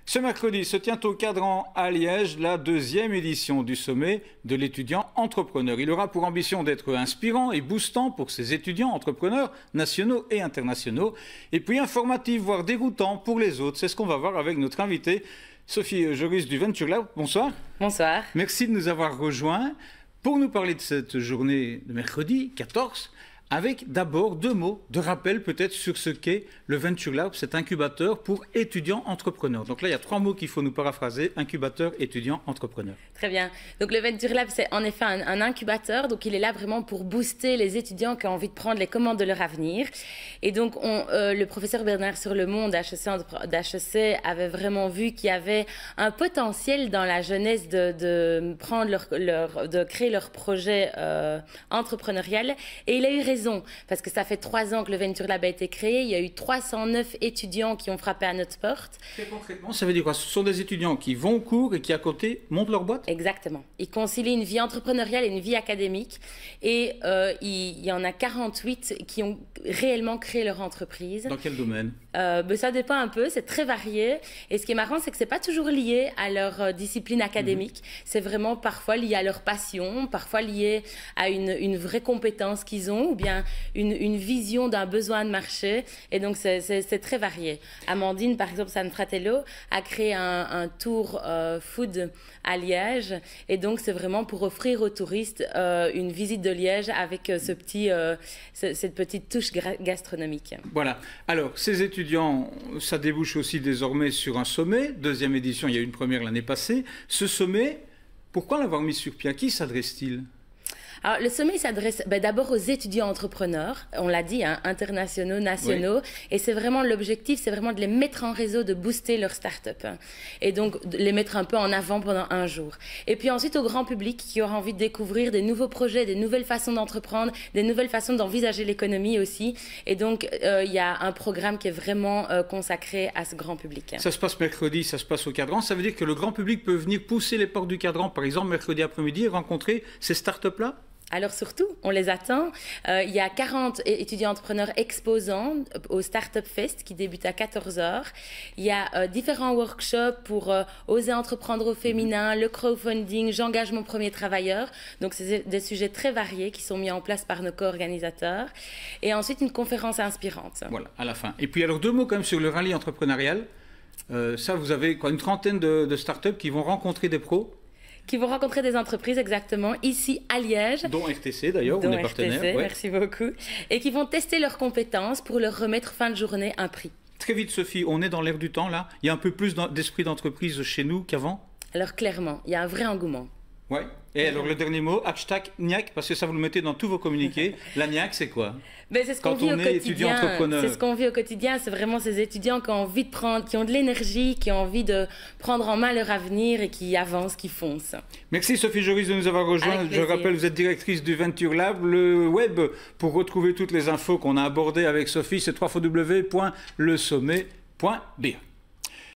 Ce mercredi se tient au Cadran à Liège la deuxième édition du sommet de l'étudiant entrepreneur. Il aura pour ambition d'être inspirant et boostant pour ces étudiants entrepreneurs nationaux et internationaux, et puis informatif, voire déroutant pour les autres. C'est ce qu'on va voir avec notre invitée, Sophie Joris du Venture Lab. Bonsoir. Bonsoir. Merci de nous avoir rejoints pour nous parler de cette journée de mercredi 14. Avec d'abord deux mots de rappel peut-être sur ce qu'est le Venture Lab, cet incubateur pour étudiants entrepreneurs. Donc là, il y a trois mots qu'il faut nous paraphraser: incubateur, étudiant, entrepreneur. Très bien. Donc le Venture Lab, c'est en effet un incubateur. Donc il est là vraiment pour booster les étudiants qui ont envie de prendre les commandes de leur avenir. Et donc le professeur Bernard Sur-le-Monde d'HEC avait vraiment vu qu'il y avait un potentiel dans la jeunesse de créer leur projet entrepreneurial. Et il a eu raison. Parce que ça fait 3 ans que le Venture Lab a été créé. Il y a eu 309 étudiants qui ont frappé à notre porte. Très concrètement, ça veut dire quoi? Ce sont des étudiants qui vont au cours et qui, à côté, montent leur boîte? Exactement. Ils concilient une vie entrepreneuriale et une vie académique. Et il y en a 48 qui ont réellement créé leur entreprise. Dans quel domaine? Ça dépend un peu. C'est très varié. Et ce qui est marrant, c'est que ce n'est pas toujours lié à leur discipline académique. C'est vraiment parfois lié à leur passion, parfois lié à une vraie compétence qu'ils ont, ou bien une vision d'un besoin de marché. Et donc, c'est très varié. Amandine, par exemple, San Fratello, a créé un tour food à Liège. Et donc, c'est vraiment pour offrir aux touristes une visite de Liège avec cette petite touche gastronomique. Voilà. Alors, ces étudiants, ça débouche aussi désormais sur un sommet. Deuxième édition, il y a eu une première l'année passée. Ce sommet, pourquoi l'avoir mis sur pied? À qui s'adresse-t-il? Alors, le sommet s'adresse d'abord aux étudiants entrepreneurs, on l'a dit, hein, internationaux, nationaux, oui. Et c'est vraiment l'objectif, c'est vraiment de les mettre en réseau, de booster leur start-up, hein, et donc de les mettre un peu en avant pendant un jour. Et puis ensuite au grand public qui aura envie de découvrir des nouveaux projets, des nouvelles façons d'entreprendre, des nouvelles façons d'envisager l'économie aussi. Et donc il y a un programme qui est vraiment consacré à ce grand public. Ça se passe mercredi, ça se passe au Cadran. Ça veut dire que le grand public peut venir pousser les portes du Cadran, par exemple mercredi après-midi, et rencontrer ces start-up-là? Alors surtout, on les attend. Il y a 40 étudiants entrepreneurs exposants au Startup Fest qui débute à 14 h. Il y a différents workshops pour oser entreprendre au féminin, le crowdfunding, j'engage mon premier travailleur. Donc c'est des sujets très variés qui sont mis en place par nos co-organisateurs. Et ensuite une conférence inspirante. Voilà, à la fin. Et puis alors deux mots quand même sur le rallye entrepreneurial. Ça, vous avez quoi, une trentaine de startups qui vont rencontrer des pros? Qui vont rencontrer des entreprises exactement ici à Liège. Dont RTC d'ailleurs, on est partenaire. Ouais. Merci beaucoup. Et qui vont tester leurs compétences pour leur remettre fin de journée un prix. Très vite Sophie, on est dans l'air du temps là. Il y a un peu plus d'esprit d'entreprise chez nous qu'avant? Alors clairement, il y a un vrai engouement. Oui. Et alors le dernier mot, hashtag NIAC, parce que ça vous le mettez dans tous vos communiqués. La NIAC, c'est quoi? C'est ce qu'on vit au quotidien. C'est ce qu'on vit au quotidien. C'est vraiment ces étudiants qui ont envie de prendre, qui ont de l'énergie, qui ont envie de prendre en main leur avenir et qui avancent, qui foncent. Merci Sophie Joris de nous avoir rejoints. Je rappelle, vous êtes directrice du Venture Lab. Le web pour retrouver toutes les infos qu'on a abordées avec Sophie, c'est www.lesommet.be.